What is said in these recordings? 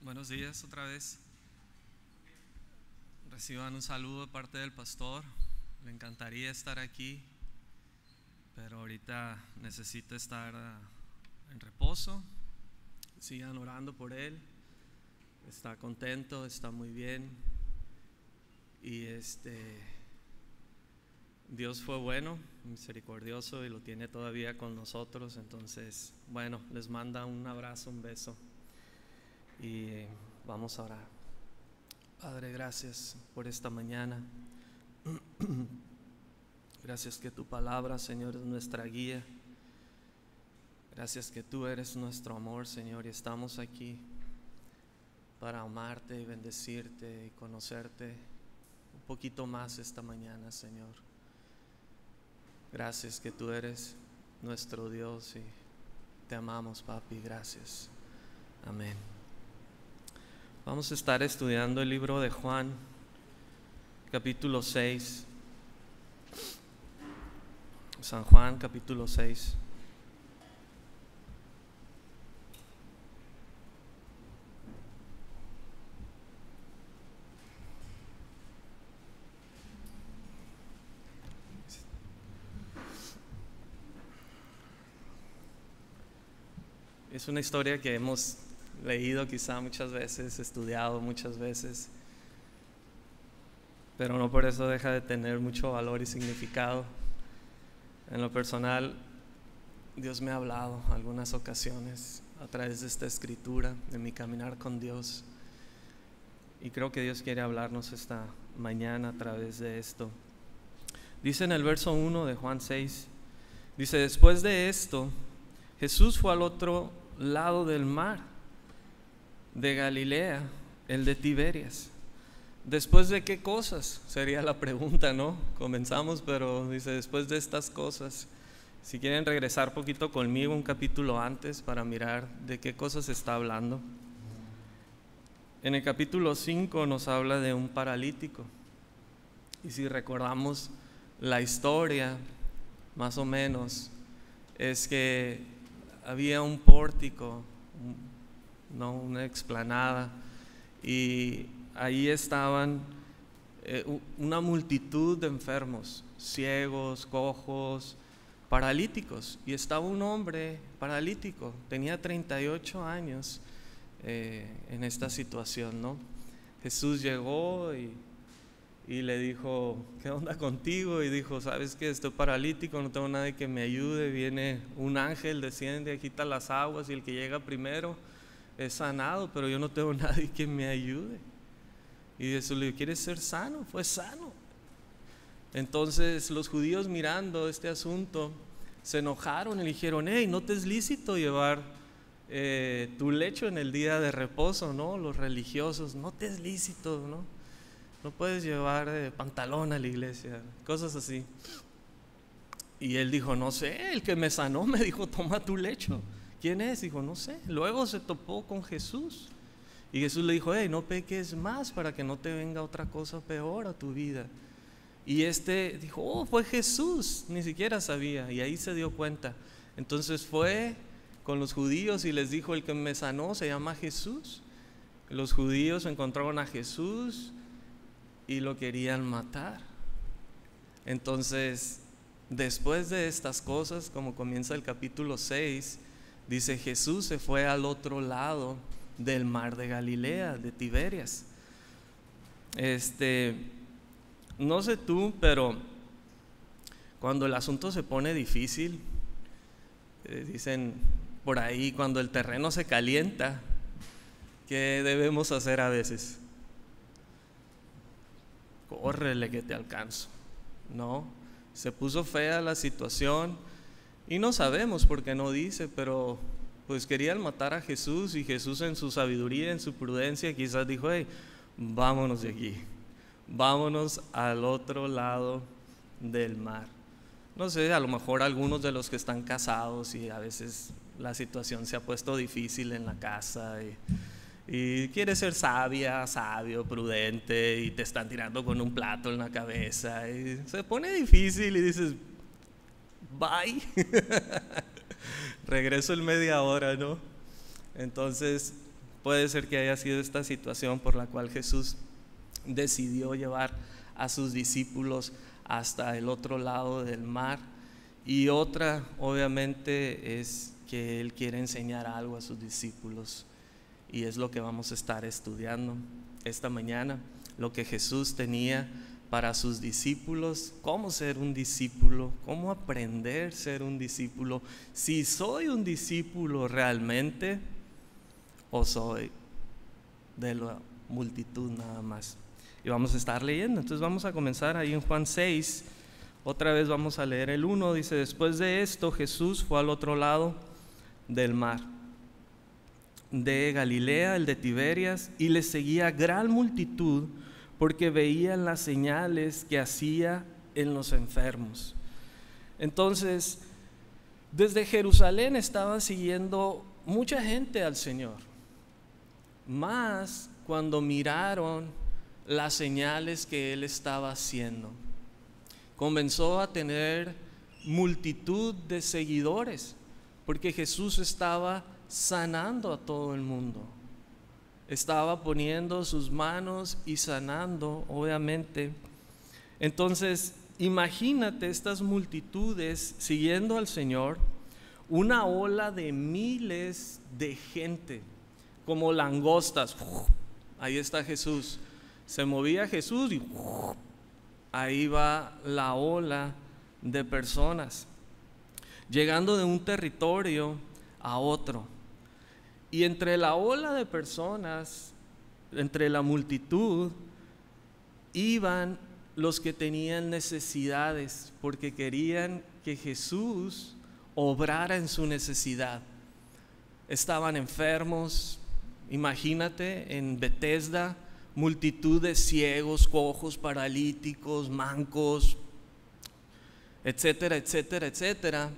Buenos días otra vez. Reciban un saludo de parte del pastor. Le encantaría estar aquí, pero ahorita necesita estar en reposo. Sigan orando por él. Está contento, está muy bien. Y Dios fue bueno, misericordioso y lo tiene todavía con nosotros. Entonces, bueno, les manda un abrazo, un beso. Y vamos a orar. Padre, gracias por esta mañana. Gracias que tu palabra, Señor, es nuestra guía. Gracias que tú eres nuestro amor, Señor, y estamos aquí para amarte y bendecirte y conocerte un poquito más esta mañana, Señor. Gracias que tú eres nuestro Dios y te amamos, papi. Gracias. Amén. Vamos a estar estudiando el libro de Juan, capítulo 6. San Juan, capítulo 6. Es una historia que hemos leído quizá muchas veces, estudiado muchas veces, pero no por eso deja de tener mucho valor y significado. En lo personal, Dios me ha hablado algunas ocasiones a través de esta escritura, de mi caminar con Dios, y creo que Dios quiere hablarnos esta mañana a través de esto. Dice en el verso 1 de Juan 6, dice: después de esto, Jesús fue al otro lado del mar de Galilea, el de Tiberias. ¿Después de qué cosas? Sería la pregunta, ¿no? Comenzamos, pero dice después de estas cosas. Si quieren regresar poquito conmigo un capítulo antes para mirar de qué cosas está hablando. En el capítulo 5 nos habla de un paralítico. Y si recordamos la historia, más o menos, es que había un pórtico, una explanada, y ahí estaban una multitud de enfermos, ciegos, cojos, paralíticos, y estaba un hombre paralítico, tenía 38 años en esta situación, ¿no? Jesús llegó y le dijo: ¿qué onda contigo? Y dijo: ¿sabes qué? Estoy paralítico, no tengo nadie que me ayude. Viene un ángel, desciende, agita las aguas y el que llega primero es sanado, pero yo no tengo nadie que me ayude. Y Jesús le dijo: ¿quieres ser sano? Fue sano. Entonces los judíos, mirando este asunto, se enojaron y le dijeron: hey, no te es lícito llevar tu lecho en el día de reposo, ¿no? Los religiosos, no te es lícito, ¿no? No puedes llevar pantalón a la iglesia, cosas así. Y él dijo: no sé, el que me sanó me dijo: toma tu lecho. ¿Quién es? Dijo: no sé. Luego se topó con Jesús y Jesús le dijo: hey, no peques más para que no te venga otra cosa peor a tu vida. Y dijo: oh, fue Jesús, ni siquiera sabía. Y ahí se dio cuenta. Entonces fue con los judíos y les dijo: el que me sanó se llama Jesús. Los judíos encontraron a Jesús y lo querían matar. Entonces, después de estas cosas, como comienza el capítulo 6, dice: Jesús se fue al otro lado del mar de Galilea, de Tiberias. No sé tú, pero cuando el asunto se pone difícil, dicen por ahí, cuando el terreno se calienta, ¿qué debemos hacer a veces? Córrele que te alcanzo, ¿no? Se puso fea la situación y no sabemos por qué no dice, pero pues querían matar a Jesús, y Jesús, en su sabiduría, en su prudencia, quizás dijo: hey, vámonos de aquí, vámonos al otro lado del mar. No sé, a lo mejor algunos de los que están casados y a veces la situación se ha puesto difícil en la casa y quieres ser sabio, prudente, y te están tirando con un plato en la cabeza y se pone difícil y dices: bye. Regreso en media hora, ¿no? Entonces puede ser que haya sido esta situación por la cual Jesús decidió llevar a sus discípulos hasta el otro lado del mar. Y otra, obviamente, es que Él quiere enseñar algo a sus discípulos. Y es lo que vamos a estar estudiando esta mañana, lo que Jesús tenía para sus discípulos, cómo ser un discípulo, cómo aprender a ser un discípulo, si soy un discípulo realmente o soy de la multitud nada más. Y vamos a estar leyendo, entonces vamos a comenzar ahí en Juan 6, otra vez vamos a leer el 1, dice: después de esto Jesús fue al otro lado del mar, de Galilea, el de Tiberias, y le seguía gran multitud porque veían las señales que hacía en los enfermos. Entonces, desde Jerusalén estaba siguiendo mucha gente al Señor, más cuando miraron las señales que Él estaba haciendo. Comenzó a tener multitud de seguidores, porque Jesús estaba sanando a todo el mundo. Estaba poniendo sus manos y sanando, obviamente. Entonces, imagínate estas multitudes siguiendo al Señor, una ola de miles de gente, como langostas. Ahí está Jesús. Se movía Jesús y ahí va la ola de personas, llegando de un territorio a otro. Y entre la ola de personas, entre la multitud, iban los que tenían necesidades, porque querían que Jesús obrara en su necesidad. Estaban enfermos, imagínate en Betesda, multitud de ciegos, cojos, paralíticos, mancos, etcétera, etcétera, etcétera.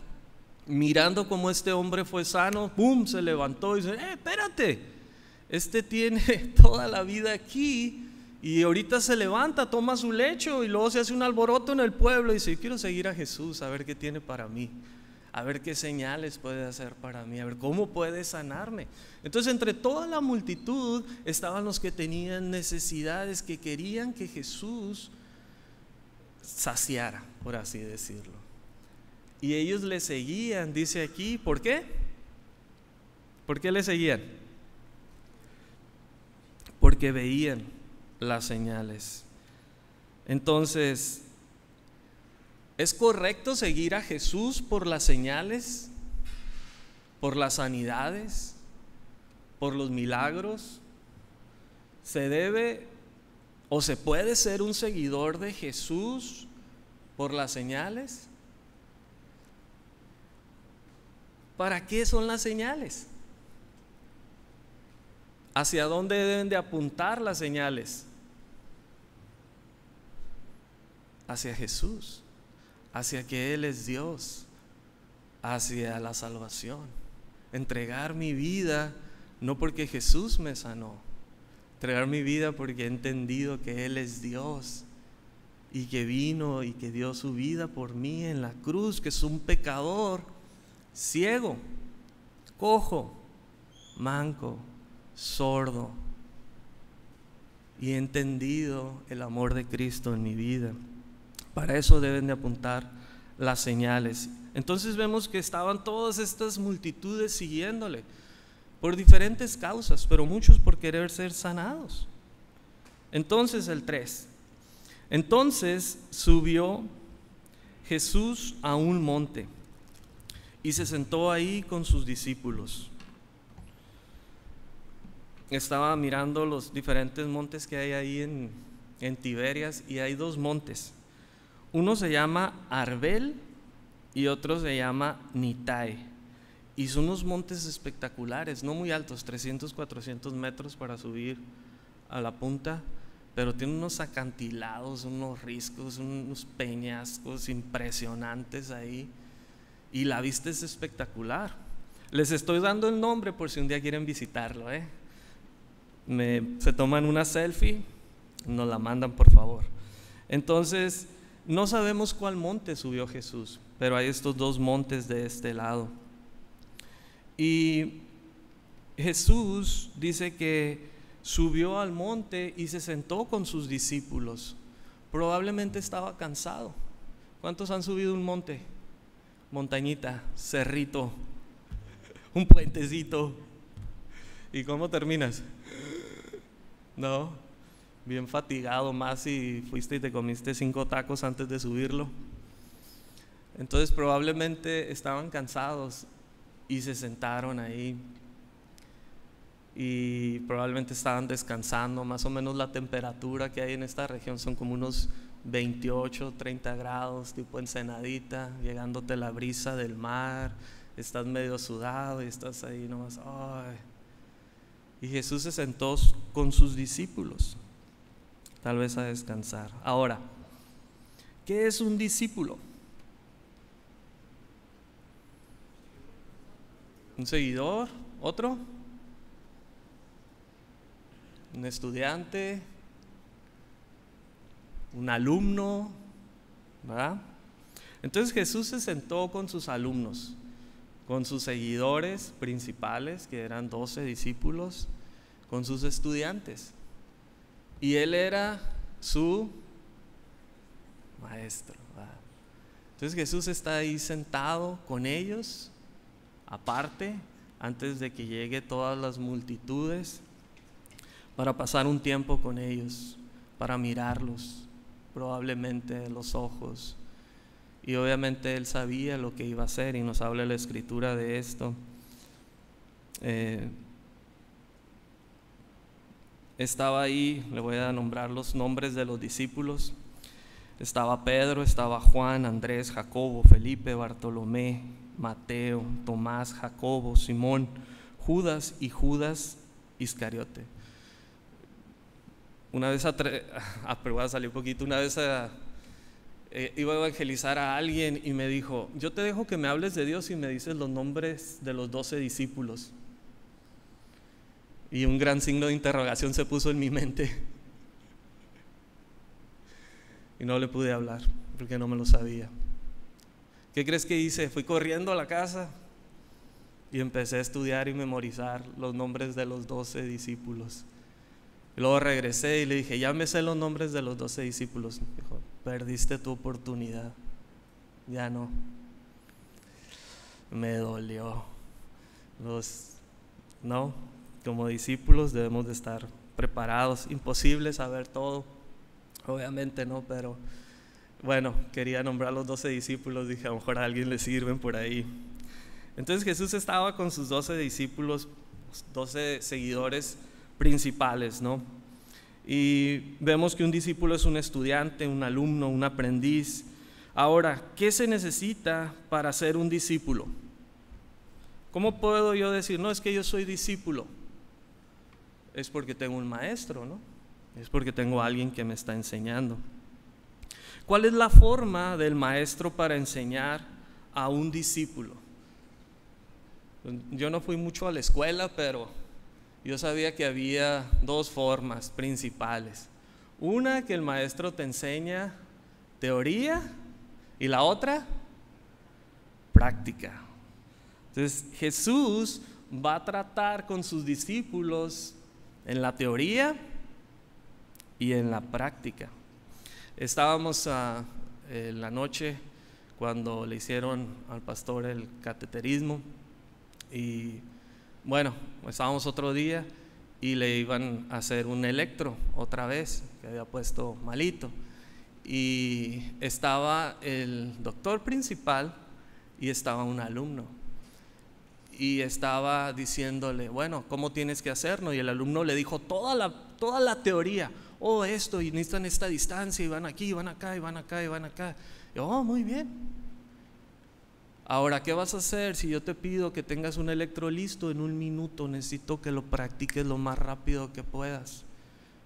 Mirando cómo este hombre fue sano, ¡pum!, se levantó y dice: espérate, este tiene toda la vida aquí y ahorita se levanta, toma su lecho y luego se hace un alboroto en el pueblo y dice: yo quiero seguir a Jesús, a ver qué tiene para mí, a ver qué señales puede hacer para mí, a ver cómo puede sanarme. Entonces, entre toda la multitud estaban los que tenían necesidades, que querían que Jesús saciara, por así decirlo. Y ellos le seguían, dice aquí. ¿Por qué? ¿Por qué le seguían? Porque veían las señales. Entonces, ¿es correcto seguir a Jesús por las señales, por las sanidades, por los milagros? ¿Se debe o se puede ser un seguidor de Jesús por las señales? ¿Para qué son las señales? ¿Hacia dónde deben de apuntar las señales? Hacia Jesús, hacia que Él es Dios, hacia la salvación. Entregar mi vida no porque Jesús me sanó, entregar mi vida porque he entendido que Él es Dios y que vino y que dio su vida por mí en la cruz, que es un pecador, ciego, cojo, manco, sordo, y he entendido el amor de Cristo en mi vida. Para eso deben de apuntar las señales. Entonces vemos que estaban todas estas multitudes siguiéndole por diferentes causas, pero muchos por querer ser sanados. Entonces el 3. Entonces subió Jesús a un monte y se sentó ahí con sus discípulos. Estaba mirando los diferentes montes que hay ahí en Tiberias, y hay dos montes. Uno se llama Arbel y otro se llama Nitai. Y son unos montes espectaculares, no muy altos, 300, 400 metros para subir a la punta, pero tienen unos acantilados, unos riscos, unos peñascos impresionantes ahí. Y la vista es espectacular. Les estoy dando el nombre por si un día quieren visitarlo, se toman una selfie, nos la mandan por favor. Entonces, no sabemos cuál monte subió Jesús, pero hay estos dos montes de este lado. Y Jesús dice que subió al monte y se sentó con sus discípulos. Probablemente estaba cansado. ¿Cuántos han subido un monte? Montañita, cerrito, un puentecito. ¿Y cómo terminas? No, bien fatigado, más si fuiste y te comiste 5 tacos antes de subirlo. Entonces probablemente estaban cansados y se sentaron ahí y probablemente estaban descansando. Más o menos la temperatura que hay en esta región son como unos 28, 30 grados, tipo ensenadita, llegándote la brisa del mar, estás medio sudado y estás ahí nomás, ay. Y Jesús se sentó con sus discípulos, tal vez a descansar. Ahora, ¿qué es un discípulo? ¿Un seguidor? ¿Otro? ¿Un estudiante? ¿Un alumno? ¿Verdad? Entonces Jesús se sentó con sus alumnos, con sus seguidores principales, que eran 12 discípulos, con sus estudiantes. Y él era su maestro, ¿verdad? Entonces Jesús está ahí sentado con ellos, aparte, antes de que llegue todas las multitudes, para pasar un tiempo con ellos, para mirarlos, probablemente en los ojos. Y obviamente él sabía lo que iba a hacer, y nos habla la escritura de esto. Estaba ahí, le voy a nombrar los nombres de los discípulos. Estaba Pedro, estaba Juan, Andrés, Jacobo, Felipe, Bartolomé, Mateo, Tomás, Jacobo, Simón, Judas y Judas Iscariote. Una vez pero voy a salir un poquito. Una vez iba a evangelizar a alguien y me dijo: yo te dejo que me hables de Dios y me dices los nombres de los 12 discípulos. Y un gran signo de interrogación se puso en mi mente y no le pude hablar porque no me lo sabía. ¿Qué crees que hice? Fui corriendo a la casa y empecé a estudiar y memorizar los nombres de los 12 discípulos. Y luego regresé y le dije: ya me sé los nombres de los 12 discípulos. Dijo: perdiste tu oportunidad, ya no. Me dolió. No, como discípulos debemos de estar preparados. Imposible saber todo, obviamente no, pero bueno, quería nombrar los 12 discípulos. Dije: a lo mejor a alguien le sirven por ahí. Entonces Jesús estaba con sus 12 discípulos, 12 seguidores principales, ¿no? Y vemos que un discípulo es un estudiante, un alumno, un aprendiz. Ahora, ¿qué se necesita para ser un discípulo? ¿Cómo puedo yo decir: no, es que yo soy discípulo? Es porque tengo un maestro, ¿no? Es porque tengo a alguien que me está enseñando. ¿Cuál es la forma del maestro para enseñar a un discípulo? Yo no fui mucho a la escuela, pero yo sabía que había 2 formas principales. Una, que el maestro te enseña teoría, y la otra, práctica. Entonces Jesús va a tratar con sus discípulos en la teoría y en la práctica. Estábamos en la noche cuando le hicieron al pastor el cateterismo, y bueno, estábamos otro día y le iban a hacer un electro otra vez, que había puesto malito, y estaba el doctor principal y estaba un alumno, y estaba diciéndole: bueno, ¿cómo tienes que hacerlo? Y el alumno le dijo toda la teoría. Oh, esto, y necesitan esta distancia, y van aquí, y van acá, y van acá, y van acá. Y, oh, muy bien. Ahora, ¿qué vas a hacer si yo te pido que tengas un electro listo en 1 minuto? Necesito que lo practiques lo más rápido que puedas.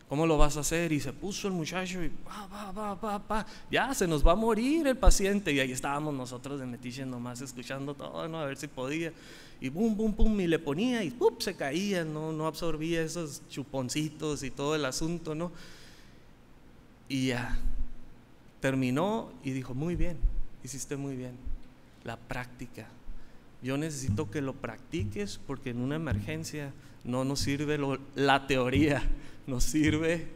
¿Cómo lo vas a hacer? Y se puso el muchacho y ya se nos va a morir el paciente. Y ahí estábamos nosotros de metiche nomás escuchando todo, ¿no? A ver si podía. Y pum, pum, pum, y le ponía y ¡pum! Se caía, no absorbía esos chuponcitos y todo el asunto, ¿no? Y ya terminó y dijo: muy bien, hiciste muy bien. La práctica, yo necesito que lo practiques, porque en una emergencia no nos sirve la teoría, nos sirve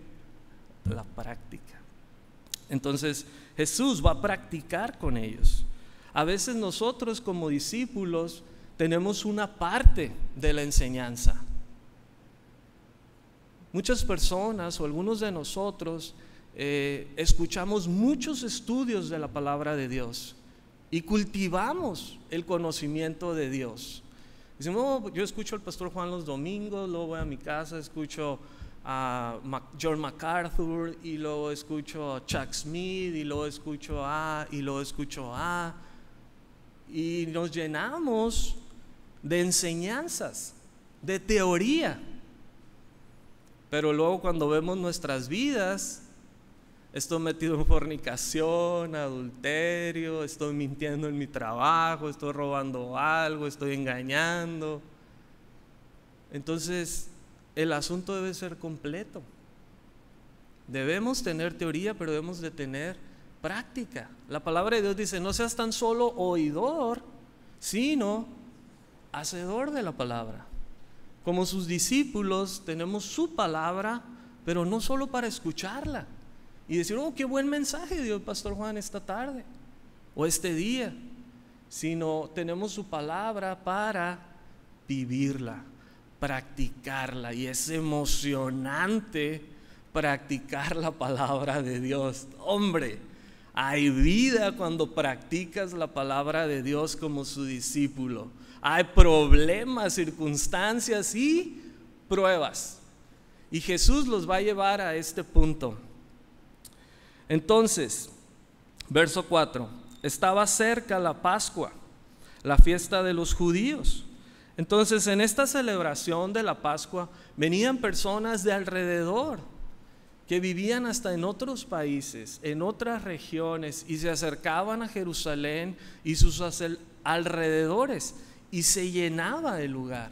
la práctica. Entonces Jesús va a practicar con ellos. A veces nosotros como discípulos tenemos una parte de la enseñanza. Muchas personas o algunos de nosotros escuchamos muchos estudios de la palabra de Dios y cultivamos el conocimiento de Dios. Decimos, oh, yo escucho al pastor Juan los domingos, luego voy a mi casa, escucho a John MacArthur, y luego escucho a Chuck Smith, y luego escucho y nos llenamos de enseñanzas, de teoría. Pero luego cuando vemos nuestras vidas, estoy metido en fornicación, adulterio, estoy mintiendo en mi trabajo, estoy robando algo, estoy engañando. Entonces el asunto debe ser completo. Debemos tener teoría, pero debemos de tener práctica. La palabra de Dios dice, no seas tan solo oidor, sino hacedor de la palabra. Como sus discípulos tenemos su palabra, pero no solo para escucharla y decir, oh, qué buen mensaje dio el pastor Juan esta tarde o este día, sino tenemos su palabra para vivirla, practicarla. Y es emocionante practicar la palabra de Dios. Hombre, hay vida cuando practicas la palabra de Dios como su discípulo. Hay problemas, circunstancias y pruebas, y Jesús los va a llevar a este punto. Entonces, verso 4, estaba cerca la Pascua, la fiesta de los judíos. Entonces, en esta celebración de la Pascua venían personas de alrededor que vivían hasta en otros países, en otras regiones, y se acercaban a Jerusalén y sus alrededores, y se llenaba el lugar.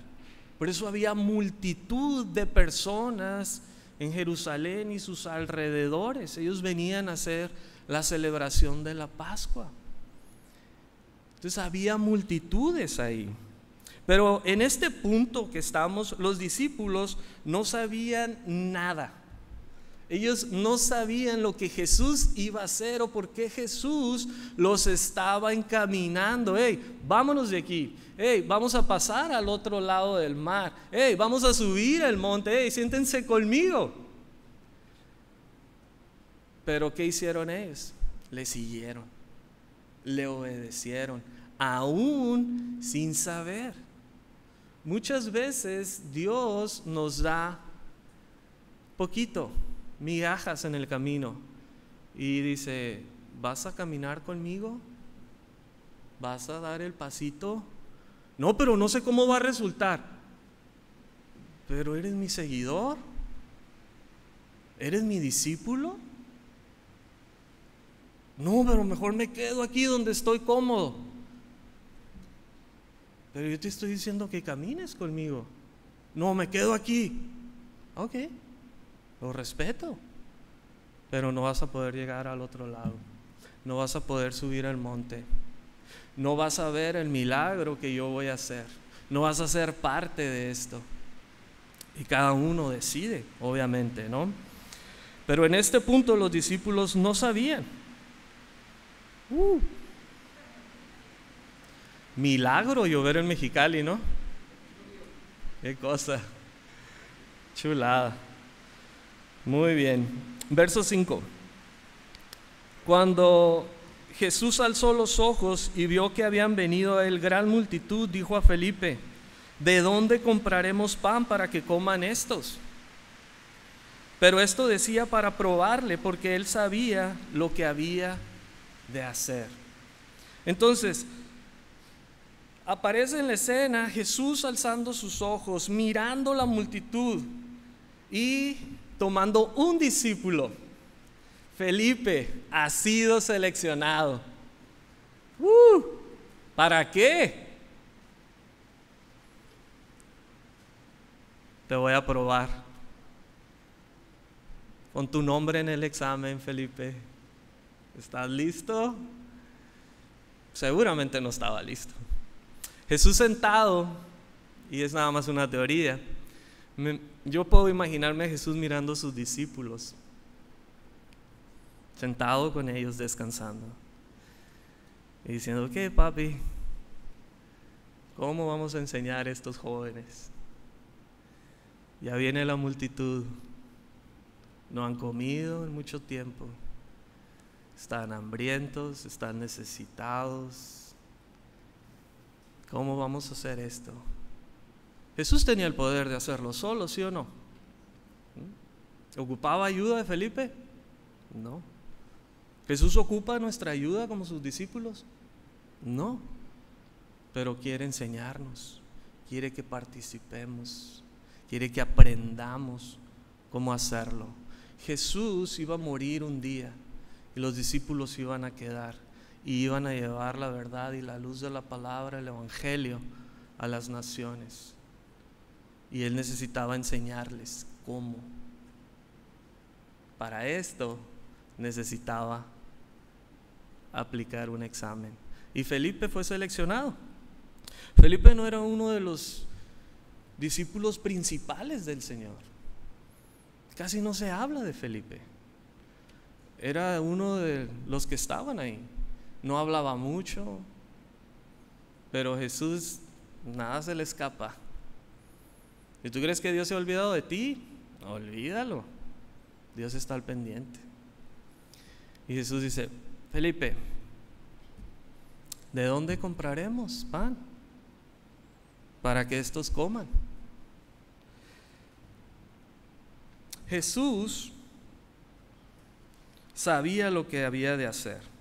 Por eso había multitud de personas en Jerusalén y sus alrededores. Ellos venían a hacer la celebración de la Pascua. Entonces había multitudes ahí. Pero en este punto que estamos, los discípulos no sabían nada. Ellos no sabían lo que Jesús iba a hacer o por qué Jesús los estaba encaminando. Hey, vámonos de aquí. Hey, vamos a pasar al otro lado del mar. Hey, vamos a subir al monte. Hey, siéntense conmigo. Pero ¿qué hicieron ellos? Le siguieron, le obedecieron, aún sin saber. Muchas veces Dios nos da poquito, migajas en el camino, y dice, ¿vas a caminar conmigo? ¿Vas a dar el pasito? No, pero no sé cómo va a resultar. Pero eres mi seguidor, eres mi discípulo. No, pero mejor me quedo aquí donde estoy cómodo. Pero yo te estoy diciendo que camines conmigo. No, me quedo aquí. Ok, lo respeto, pero no vas a poder llegar al otro lado. No vas a poder subir al monte. No vas a ver el milagro que yo voy a hacer. No vas a ser parte de esto. Y cada uno decide, obviamente, ¿no? Pero en este punto los discípulos no sabían. Milagro llover en Mexicali, ¿no? Qué cosa chulada. Muy bien. Verso 5. Cuando Jesús alzó los ojos y vio que habían venido a él gran multitud, dijo a Felipe, ¿de dónde compraremos pan para que coman estos? Pero esto decía para probarle, porque él sabía lo que había de hacer. Entonces, aparece en la escena Jesús alzando sus ojos, mirando la multitud y tomando un discípulo. Felipe ha sido seleccionado. ¿Para qué? Te voy a probar. Pon tu nombre en el examen, Felipe. ¿Estás listo? Seguramente no estaba listo. Jesús sentado, y es nada más una teoría, yo puedo imaginarme a Jesús mirando a sus discípulos, sentado con ellos descansando, y diciendo: ¿qué, papi? ¿Cómo vamos a enseñar a estos jóvenes? Ya viene la multitud, no han comido en mucho tiempo, están hambrientos, están necesitados. ¿Cómo vamos a hacer esto? Jesús tenía el poder de hacerlo solo, ¿sí o no? ¿Ocupaba ayuda de Felipe? No. ¿Jesús ocupa nuestra ayuda como sus discípulos? No. Pero quiere enseñarnos, quiere que participemos, quiere que aprendamos cómo hacerlo. Jesús iba a morir un día y los discípulos iban a quedar y iban a llevar la verdad y la luz de la palabra, el evangelio, a las naciones. Y Él necesitaba enseñarles cómo. Para esto necesitaba aplicar un examen. Y Felipe fue seleccionado. Felipe no era uno de los discípulos principales del Señor. Casi no se habla de Felipe. Era uno de los que estaban ahí. No hablaba mucho, pero Jesús, nada se le escapa. ¿Y tú crees que Dios se ha olvidado de ti? Olvídalo. Dios está al pendiente. Y Jesús dice: Felipe, ¿de dónde compraremos pan para que estos coman? Jesús sabía lo que había de hacer.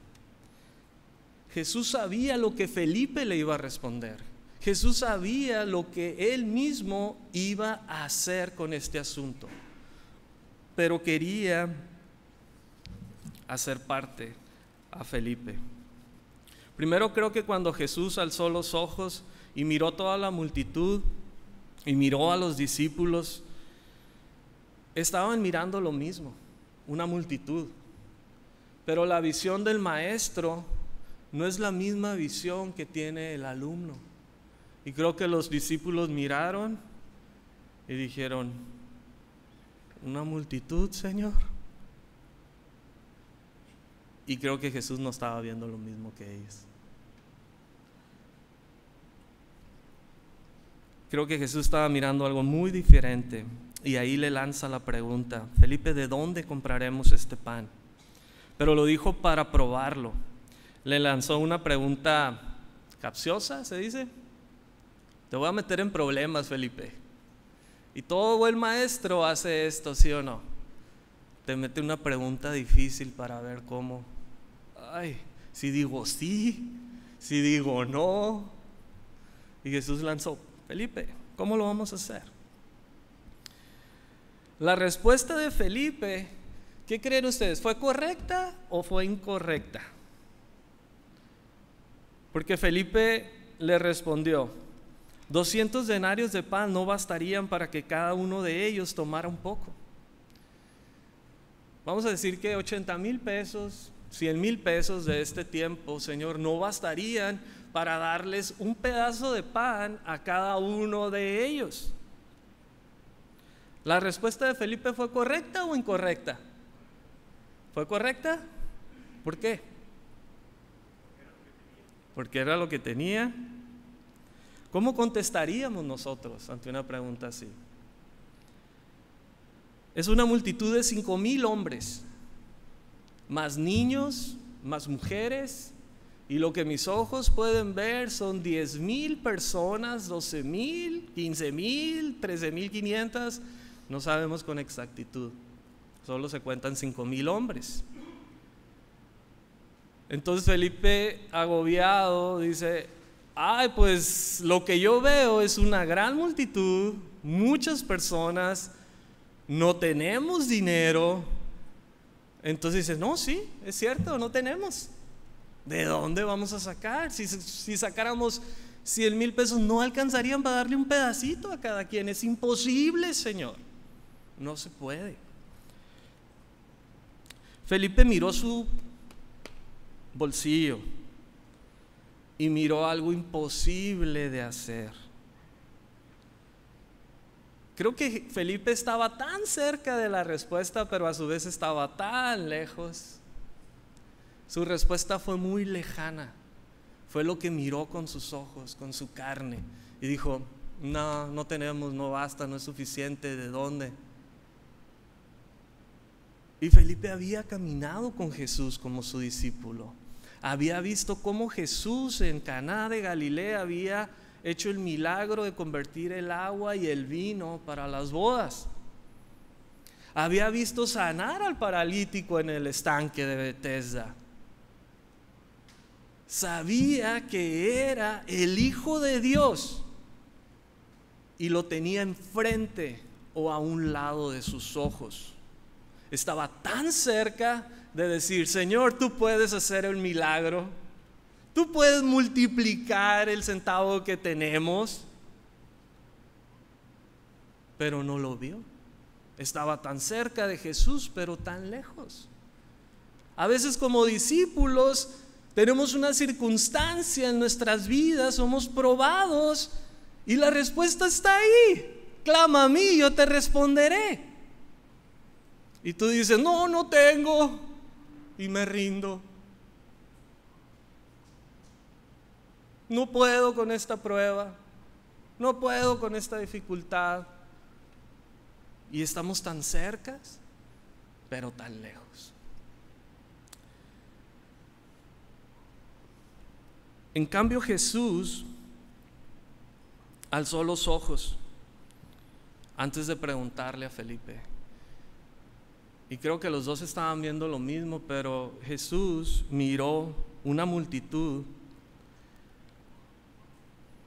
Jesús sabía lo que Felipe le iba a responder. Jesús sabía lo que él mismo iba a hacer con este asunto, pero quería hacer parte a Felipe. Primero, creo que cuando Jesús alzó los ojos y miró toda la multitud y miró a los discípulos, estaban mirando lo mismo, una multitud, pero la visión del maestro no es la misma visión que tiene el alumno. Y creo que los discípulos miraron y dijeron: ¿una multitud, Señor? Y creo que Jesús no estaba viendo lo mismo que ellos. Creo que Jesús estaba mirando algo muy diferente. Y ahí le lanza la pregunta: Felipe, ¿de dónde compraremos este pan? Pero lo dijo para probarlo. Le lanzó una pregunta capciosa, se dice. Te voy a meter en problemas, Felipe. Y todo buen maestro hace esto, ¿sí o no? Te mete una pregunta difícil para ver cómo. Si digo sí, si digo no. Y Jesús lanzó: Felipe, ¿cómo lo vamos a hacer? La respuesta de Felipe, ¿qué creen ustedes? ¿Fue correcta o fue incorrecta? Porque Felipe le respondió: 200 denarios de pan no bastarían para que cada uno de ellos tomara un poco. Vamos a decir que 80,000 pesos, 100,000 pesos de este tiempo, Señor, no bastarían para darles un pedazo de pan a cada uno de ellos. ¿La respuesta de Felipe fue correcta o incorrecta? ¿Fue correcta? ¿Por qué? Porque era lo que tenía. ¿Cómo contestaríamos nosotros ante una pregunta así? Es una multitud de 5,000 hombres, más niños, más mujeres, y lo que mis ojos pueden ver son 10,000 personas, 12,000, 15,000, 13,500, no sabemos con exactitud, solo se cuentan 5,000 hombres. Entonces Felipe, agobiado, dice: pues lo que yo veo es una gran multitud, muchas personas, no tenemos dinero. Entonces dice: no, sí, es cierto, no tenemos. ¿De dónde vamos a sacar? Si sacáramos 100,000 pesos no alcanzarían para darle un pedacito a cada quien. Es imposible, Señor, no se puede. Felipe miró su bolsillo y miró algo imposible de hacer. Creo que Felipe estaba tan cerca de la respuesta, pero a su vez estaba tan lejos. Su respuesta fue muy lejana. Fue lo que miró con sus ojos, con su carne, y dijo: no, no tenemos, no basta, no es suficiente. ¿De dónde? Y Felipe había caminado con Jesús como su discípulo. Había visto cómo Jesús en Caná de Galilea había hecho el milagro de convertir el agua y el vino para las bodas. Había visto sanar al paralítico en el estanque de Betesda. Sabía que era el Hijo de Dios y lo tenía enfrente o a un lado de sus ojos. Estaba tan cerca de decir: Señor, tú puedes hacer el milagro, tú puedes multiplicar el centavo que tenemos, pero no lo vio. Estaba tan cerca de Jesús, pero tan lejos. A veces como discípulos tenemos una circunstancia en nuestras vidas, somos probados y la respuesta está ahí: clama a mí, yo te responderé. Y tú dices: no, no tengo, y me rindo. No puedo con esta prueba, no puedo con esta dificultad. Y estamos tan cerca, pero tan lejos. En cambio, Jesús alzó los ojos antes de preguntarle a Felipe. Y creo que los dos estaban viendo lo mismo, pero Jesús miró una multitud,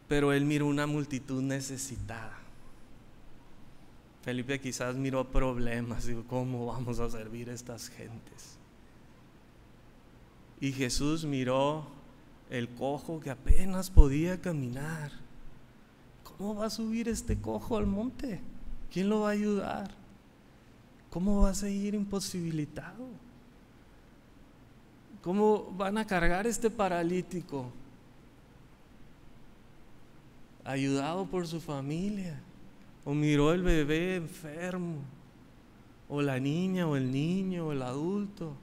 pero él miró una multitud necesitada. Felipe quizás miró problemas, digo, ¿cómo vamos a servir a estas gentes? Y Jesús miró el cojo que apenas podía caminar. ¿Cómo va a subir este cojo al monte? ¿Quién lo va a ayudar? ¿Cómo va a seguir imposibilitado? ¿Cómo van a cargar este paralítico? Ayudado por su familia. O miró el bebé enfermo, o la niña, o el niño, o el adulto.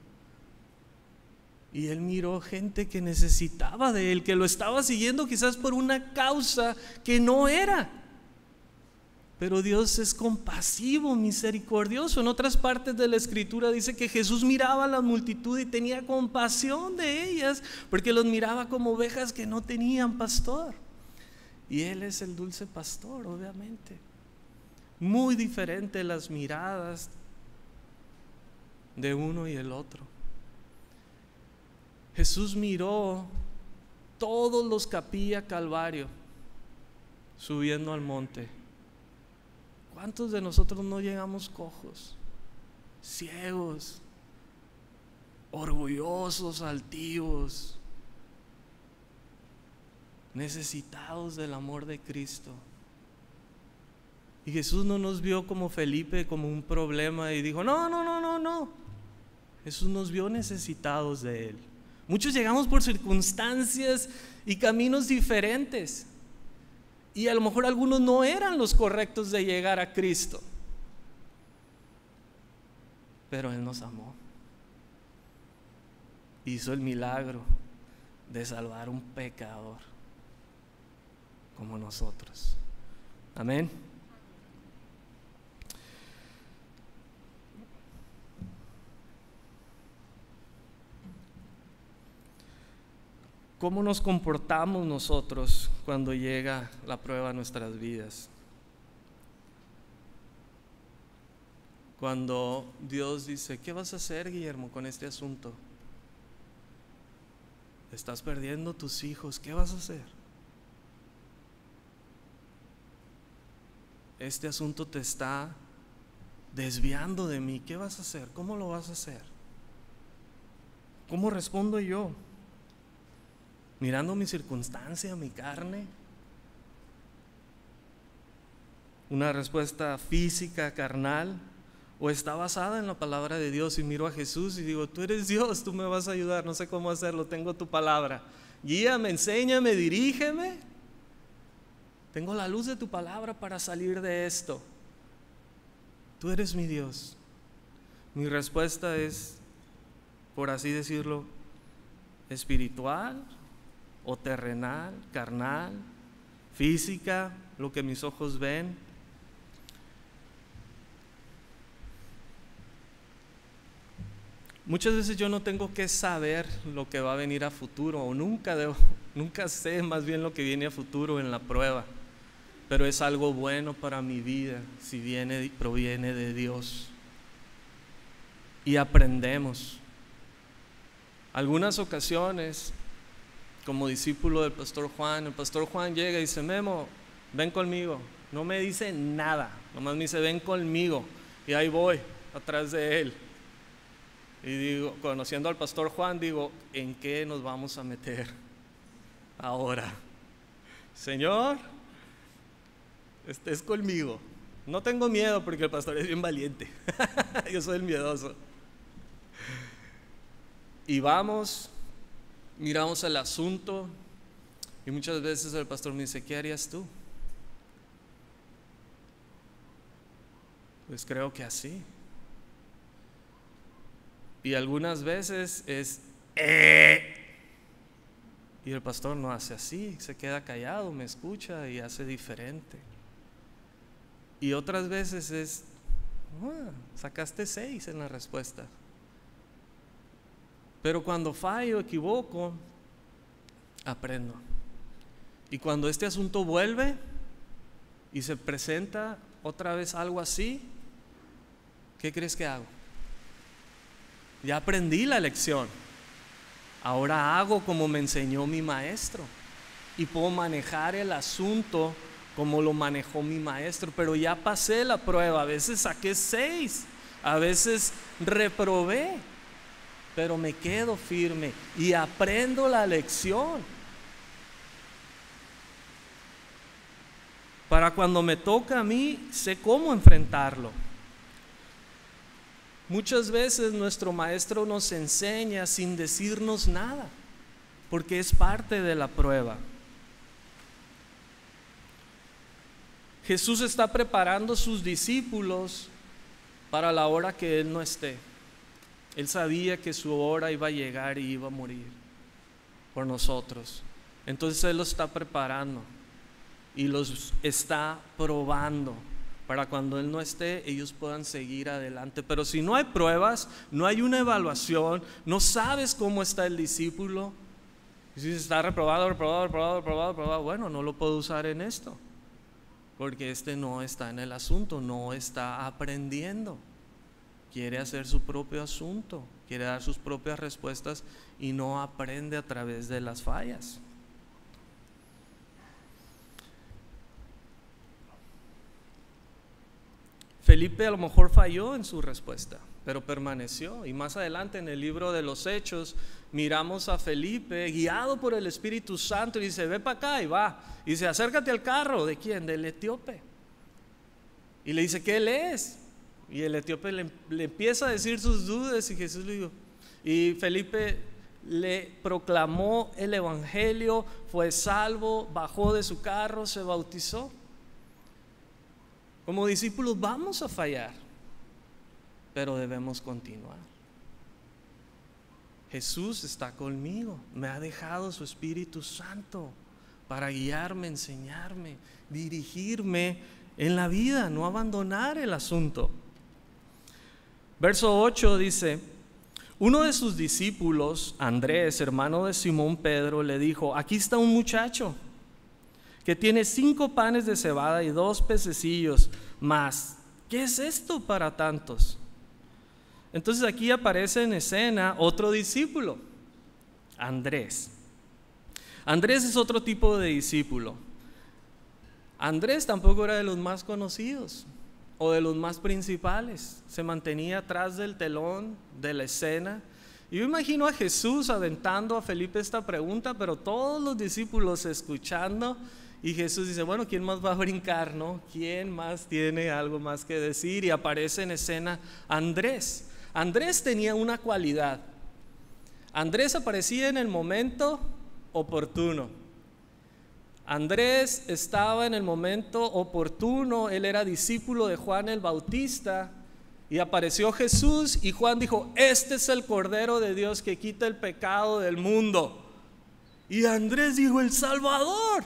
Y él miró gente que necesitaba de él, que lo estaba siguiendo quizás por una causa que no era. Pero Dios es compasivo, misericordioso. En otras partes de la Escritura dice que Jesús miraba a la multitud y tenía compasión de ellas, porque los miraba como ovejas que no tenían pastor. Y Él es el dulce pastor, obviamente. Muy diferente las miradas de uno y el otro. Jesús miró todos los Capilla Calvario subiendo al monte. ¿Cuántos de nosotros no llegamos cojos, ciegos, orgullosos, altivos, necesitados del amor de Cristo? Y Jesús no nos vio como Felipe, como un problema, y dijo: no. Jesús nos vio necesitados de Él. Muchos llegamos por circunstancias y caminos diferentes, y a lo mejor algunos no eran los correctos de llegar a Cristo, pero Él nos amó. Hizo el milagro de salvar a un pecador como nosotros. Amén. ¿Cómo nos comportamos nosotros cuando llega la prueba a nuestras vidas? Cuando Dios dice: ¿qué vas a hacer, Guillermo, con este asunto? Estás perdiendo tus hijos, ¿qué vas a hacer? Este asunto te está desviando de mí, ¿qué vas a hacer? ¿Cómo lo vas a hacer? ¿Cómo respondo yo? Mirando mi circunstancia, mi carne, una respuesta física, carnal, o está basada en la palabra de Dios, y miro a Jesús y digo: tú eres Dios, tú me vas a ayudar, no sé cómo hacerlo, tengo tu palabra, guíame, enséñame, dirígeme. Tengo la luz de tu palabra para salir de esto. Tú eres mi Dios. Mi respuesta es, por así decirlo, espiritual o terrenal, carnal, física, lo que mis ojos ven. Muchas veces yo no tengo que saber lo que va a venir a futuro, o nunca sé más bien lo que viene a futuro en la prueba, pero es algo bueno para mi vida si proviene de Dios. Y aprendemos. Algunas ocasiones, como discípulo del pastor Juan, el pastor Juan llega y dice: Memo, ven conmigo. No me dice nada, nomás me dice: ven conmigo. Y ahí voy, atrás de él. Y digo, conociendo al pastor Juan, digo: ¿en qué nos vamos a meter ahora? Señor, estés conmigo. No tengo miedo porque el pastor es bien valiente. Yo soy el miedoso. Y vamos, miramos el asunto, y muchas veces el pastor me dice: ¿qué harías tú? Pues creo que así. Y algunas veces es y el pastor no hace así, se queda callado, me escucha y hace diferente. Y otras veces es sacaste 6 en la respuesta. Pero cuando fallo, equivoco, aprendo. Y cuando este asunto vuelve y se presenta otra vez algo así, ¿qué crees que hago? Ya aprendí la lección. Ahora hago como me enseñó mi maestro y puedo manejar el asunto como lo manejó mi maestro. Pero ya pasé la prueba. A veces saqué 6, a veces reprobé, pero me quedo firme y aprendo la lección. Para cuando me toca a mí, sé cómo enfrentarlo. Muchas veces nuestro maestro nos enseña sin decirnos nada, porque es parte de la prueba. Jesús está preparando a sus discípulos para la hora que Él no esté. Él sabía que su hora iba a llegar y iba a morir por nosotros. Entonces Él los está preparando y los está probando para cuando Él no esté, ellos puedan seguir adelante. Pero si no hay pruebas, no hay una evaluación, no sabes cómo está el discípulo, y si está reprobado, bueno, no lo puedo usar en esto, porque este no está en el asunto, no está aprendiendo. Quiere hacer su propio asunto, quiere dar sus propias respuestas y no aprende a través de las fallas. Felipe a lo mejor falló en su respuesta, pero permaneció. Y más adelante en el libro de los Hechos miramos a Felipe guiado por el Espíritu Santo y dice: ve para acá, y va. Y dice: acércate al carro. ¿De quién? Del etíope. Y le dice: ¿qué lees? Y el etíope le empieza a decir sus dudas, y Jesús le dijo, y Felipe le proclamó el evangelio, fue salvo, bajó de su carro, se bautizó. Como discípulos vamos a fallar, pero debemos continuar. Jesús está conmigo, me ha dejado su Espíritu Santo para guiarme, enseñarme, dirigirme en la vida, no abandonar el asunto. Verso 8 dice: uno de sus discípulos, Andrés, hermano de Simón Pedro, le dijo: aquí está un muchacho que tiene 5 panes de cebada y 2 pececillos más. ¿Qué es esto para tantos? Entonces aquí aparece en escena otro discípulo, Andrés. Andrés es otro tipo de discípulo. Andrés tampoco era de los más conocidos o de los más principales. Se mantenía atrás del telón de la escena. Y yo imagino a Jesús aventando a Felipe esta pregunta, pero todos los discípulos escuchando. Y Jesús dice: bueno, ¿quién más va a brincar, no? ¿Quién más tiene algo más que decir? Y aparece en escena Andrés. Andrés tenía una cualidad. Andrés aparecía en el momento oportuno. Andrés estaba en el momento oportuno, él era discípulo de Juan el Bautista, y apareció Jesús y Juan dijo: este es el Cordero de Dios que quita el pecado del mundo. Y Andrés dijo: el Salvador.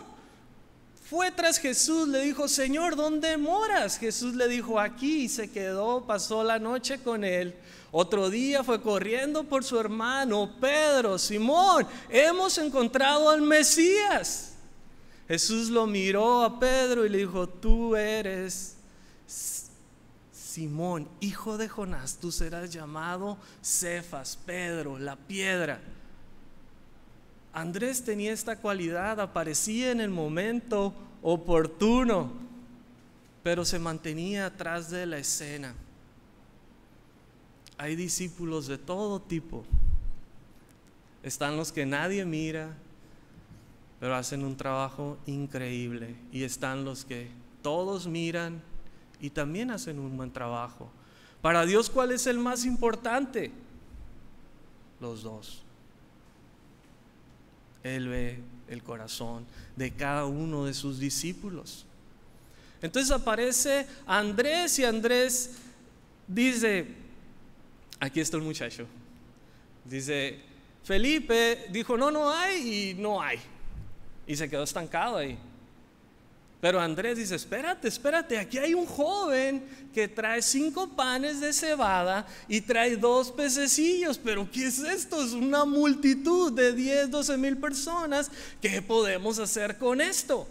Fue tras Jesús, le dijo: Señor, ¿dónde moras? Jesús le dijo: aquí. Y se quedó, pasó la noche con él. Otro día fue corriendo por su hermano Pedro: Simón, hemos encontrado al Mesías. Jesús lo miró a Pedro y le dijo: tú eres Simón, hijo de Jonás, tú serás llamado Cefas, Pedro, la piedra. Andrés tenía esta cualidad, aparecía en el momento oportuno, pero se mantenía atrás de la escena. Hay discípulos de todo tipo. Están los que nadie mira, pero hacen un trabajo increíble. Y están los que todos miran y también hacen un buen trabajo. Para Dios, ¿cuál es el más importante? Los dos. Él ve el corazón de cada uno de sus discípulos. Entonces aparece Andrés y Andrés dice: aquí está el muchacho. Dice: Felipe dijo: no hay, y no hay. Y se quedó estancado ahí. Pero Andrés dice: espérate, aquí hay un joven que trae 5 panes de cebada y trae 2 pececillos. Pero ¿qué es esto? Es una multitud de 10, 12 mil personas. ¿Qué podemos hacer con esto?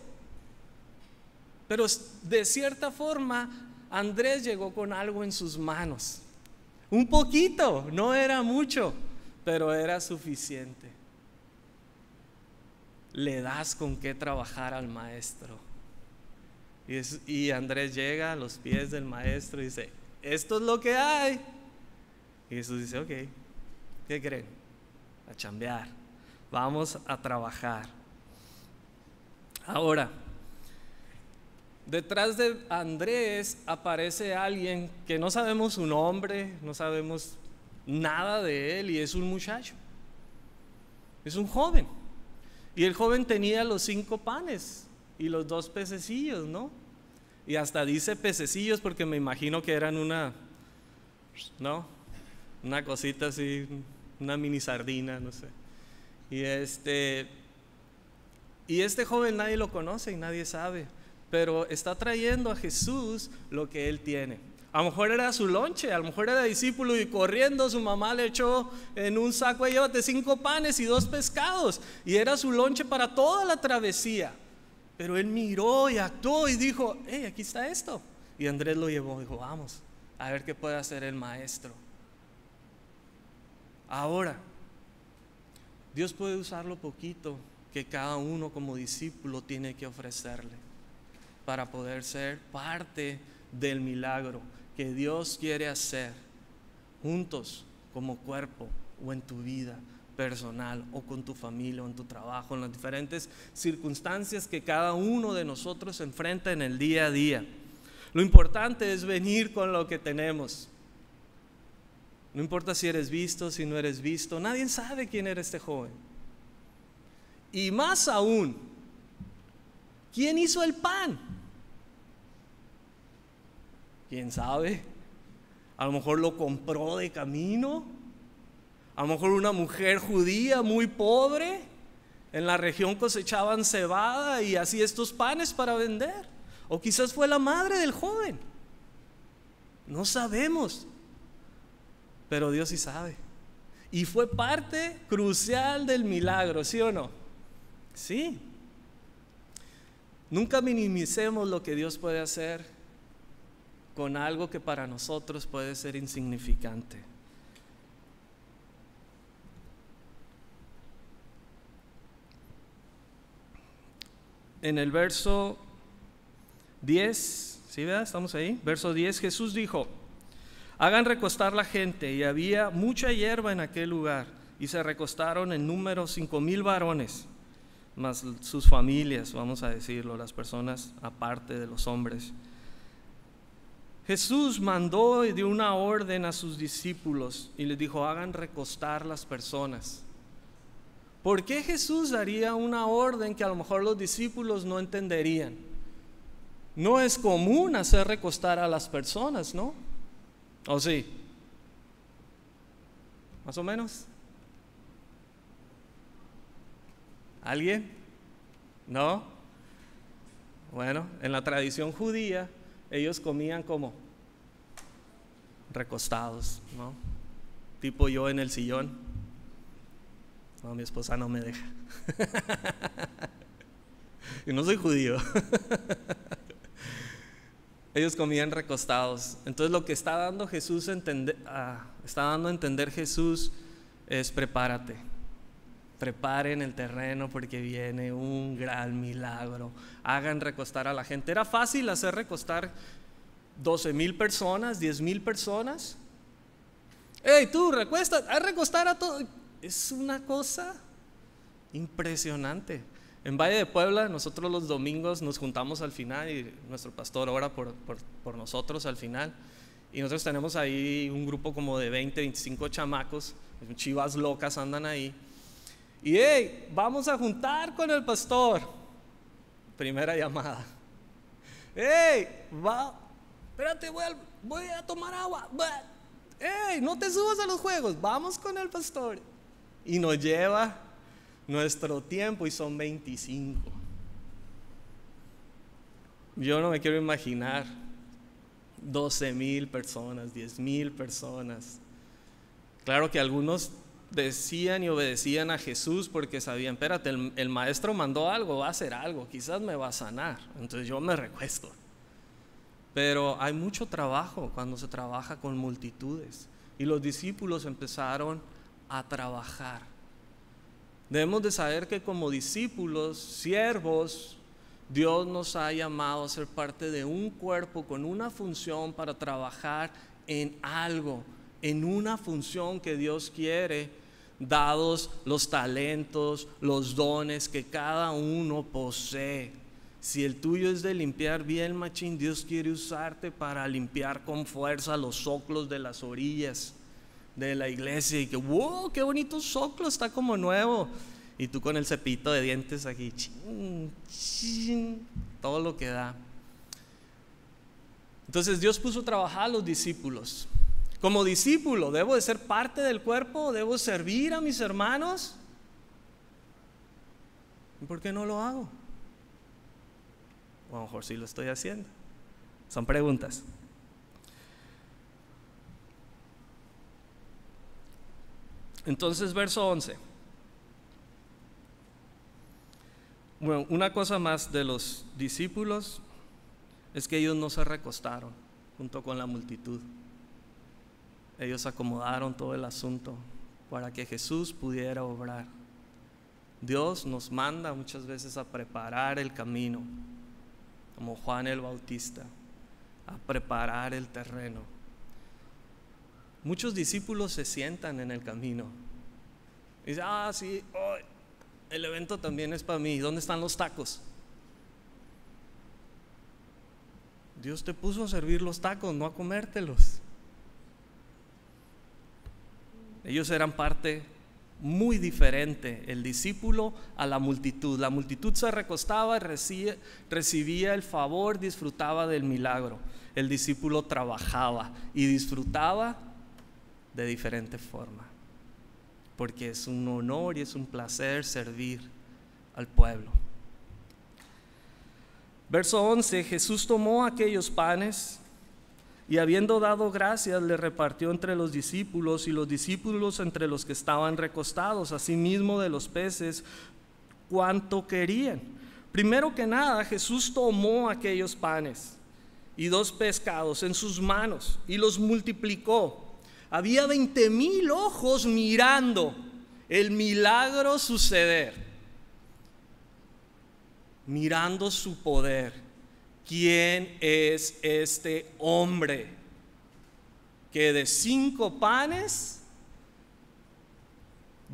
Pero de cierta forma Andrés llegó con algo en sus manos. Un poquito, no era mucho, pero era suficiente. Le das con qué trabajar al maestro. Y Andrés llega a los pies del maestro y dice: esto es lo que hay. Y Jesús dice: ok, ¿qué creen? A chambear, vamos a trabajar. Ahora, detrás de Andrés aparece alguien que no sabemos su nombre, no sabemos nada de él, y es un muchacho, es un joven. Y el joven tenía los 5 panes y los 2 pececillos, ¿no? Y hasta dice pececillos porque me imagino que eran una cosita así, una mini sardina, no sé. Y este joven nadie lo conoce y nadie sabe, pero está trayendo a Jesús lo que él tiene. A lo mejor era su lonche, a lo mejor era discípulo y corriendo su mamá le echó en un saco: ahí llévate 5 panes y 2 pescados. Y era su lonche para toda la travesía. Pero él miró y actuó y dijo: hey, aquí está esto. Y Andrés lo llevó, dijo: vamos a ver qué puede hacer el maestro. Ahora, Dios puede usar lo poquito que cada uno como discípulo tiene que ofrecerle para poder ser parte del milagro que Dios quiere hacer juntos como cuerpo, o en tu vida personal, o con tu familia, o en tu trabajo, en las diferentes circunstancias que cada uno de nosotros enfrenta en el día a día. Lo importante es venir con lo que tenemos. No importa si eres visto, si no eres visto, nadie sabe quién era este joven. Y más aún, ¿quién hizo el pan? ¿Quién sabe? A lo mejor lo compró de camino. A lo mejor una mujer judía muy pobre. En la región cosechaban cebada y hacía estos panes para vender. O quizás fue la madre del joven. No sabemos. Pero Dios sí sabe. Y fue parte crucial del milagro, ¿sí o no? Sí. Nunca minimicemos lo que Dios puede hacer con algo que para nosotros puede ser insignificante. En el verso 10, ¿sí verdad? Estamos ahí. Verso 10, Jesús dijo: hagan recostar la gente. Y había mucha hierba en aquel lugar, y se recostaron en número 5,000 varones, más sus familias, vamos a decirlo, las personas aparte de los hombres. Jesús mandó y dio una orden a sus discípulos y les dijo: hagan recostar las personas. ¿Por qué Jesús daría una orden que a lo mejor los discípulos no entenderían? No es común hacer recostar a las personas, ¿no? ¿O sí? ¿Más o menos? ¿Alguien? ¿No? Bueno, en la tradición judía ellos comían como recostados, ¿no? Tipo yo en el sillón. No, mi esposa no me deja. Y no soy judío. Ellos comían recostados. Entonces lo que está dando Jesús está dando a entender Jesús es: prepárate, preparen el terreno porque viene un gran milagro. Hagan recostar a la gente. ¿Era fácil hacer recostar 12,000 personas, 10,000 personas? ¡Hey, tú, haz recostar a todos! Es una cosa impresionante. En Valle de Puebla, nosotros los domingos nos juntamos al final y nuestro pastor ora por nosotros al final. Y nosotros tenemos ahí un grupo como de 20, 25 chamacos, chivas locas andan ahí. Y hey, vamos a juntar con el pastor. Primera llamada. Hey, espérate, voy a tomar agua. Hey, no te subas a los juegos, vamos con el pastor. Y nos lleva nuestro tiempo y son 25. Yo no me quiero imaginar 12,000 personas, 10,000 personas. Claro que algunos decían y obedecían a Jesús porque sabían: espérate, el maestro mandó algo, va a hacer algo, quizás me va a sanar, entonces yo me recuesto. Pero hay mucho trabajo cuando se trabaja con multitudes, y los discípulos empezaron a trabajar. Debemos de saber que como discípulos, siervos, Dios nos ha llamado a ser parte de un cuerpo con una función para trabajar en algo, en una función que Dios quiere, dados los talentos, los dones que cada uno posee. Si el tuyo es de limpiar bien, machín, Dios quiere usarte para limpiar con fuerza los zoclos de las orillas de la iglesia. Y que, wow, qué bonito zoclo, está como nuevo. Y tú con el cepillito de dientes aquí, chin, chin, todo lo que da. Entonces Dios puso a trabajar a los discípulos. Como discípulo, ¿debo de ser parte del cuerpo? ¿Debo servir a mis hermanos? ¿Y por qué no lo hago? O a lo mejor sí lo estoy haciendo. Son preguntas. Entonces, verso 11. Bueno, una cosa más de los discípulos es que ellos no se recostaron junto con la multitud. Ellos acomodaron todo el asunto para que Jesús pudiera obrar. Dios nos manda muchas veces a preparar el camino, como Juan el Bautista, a preparar el terreno. Muchos discípulos se sientan en el camino y dicen: sí, el evento también es para mí. ¿Dónde están los tacos? Dios te puso a servir los tacos, no a comértelos. Ellos eran parte muy diferente, el discípulo a la multitud. La multitud se recostaba, recibía el favor, disfrutaba del milagro. El discípulo trabajaba y disfrutaba de diferente forma, porque es un honor y es un placer servir al pueblo. Verso 11: Jesús tomó aquellos panes y habiendo dado gracias, le repartió entre los discípulos, y los discípulos entre los que estaban recostados, asimismo de los peces, cuanto querían. Primero que nada, Jesús tomó aquellos panes y 2 pescados en sus manos y los multiplicó. Había 20,000 ojos mirando el milagro suceder, mirando su poder. ¿Quién es este hombre que de 5 panes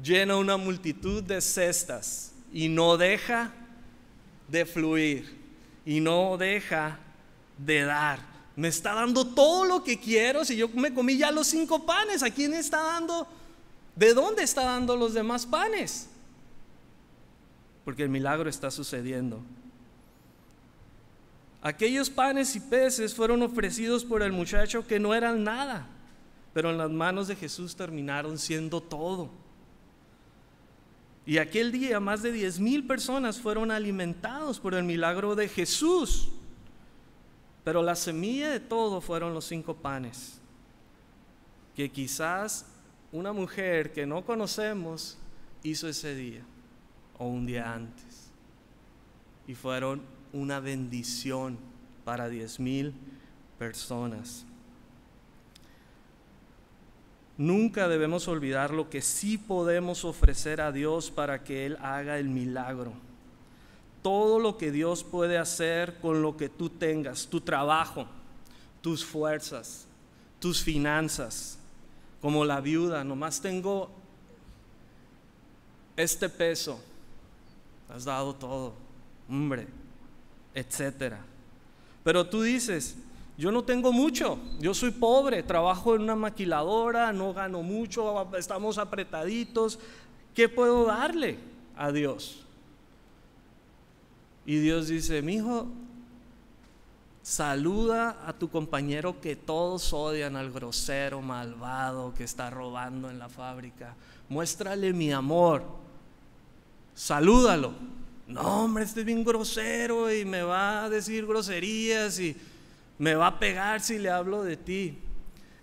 llena una multitud de cestas y no deja de fluir y no deja de dar? Me está dando todo lo que quiero. Si yo me comí ya los 5 panes, ¿a quién está dando? ¿De dónde está dando los demás panes? porque el milagro está sucediendo. Aquellos panes y peces fueron ofrecidos por el muchacho que no eran nada, pero en las manos de Jesús terminaron siendo todo. Y aquel día más de 10,000 personas fueron alimentados por el milagro de Jesús. Pero la semilla de todo fueron los 5 panes, que quizás una mujer que no conocemos hizo ese día o un día antes. Y fueron una bendición para 10,000 personas. Nunca debemos olvidar lo que sí podemos ofrecer a Dios para que Él haga el milagro. Todo lo que Dios puede hacer con lo que tú tengas, tu trabajo, tus fuerzas, tus finanzas. Como la viuda, nomás tengo este peso, has dado todo, hombre, etcétera. Pero tú dices, yo no tengo mucho, yo soy pobre, trabajo en una maquiladora, no gano mucho, estamos apretaditos, ¿qué puedo darle a Dios? Y Dios dice, mijo, saluda a tu compañero que todos odian, al grosero, malvado, que está robando en la fábrica, muéstrale mi amor, salúdalo. No, hombre, este es bien grosero y me va a decir groserías y me va a pegar si le hablo de ti.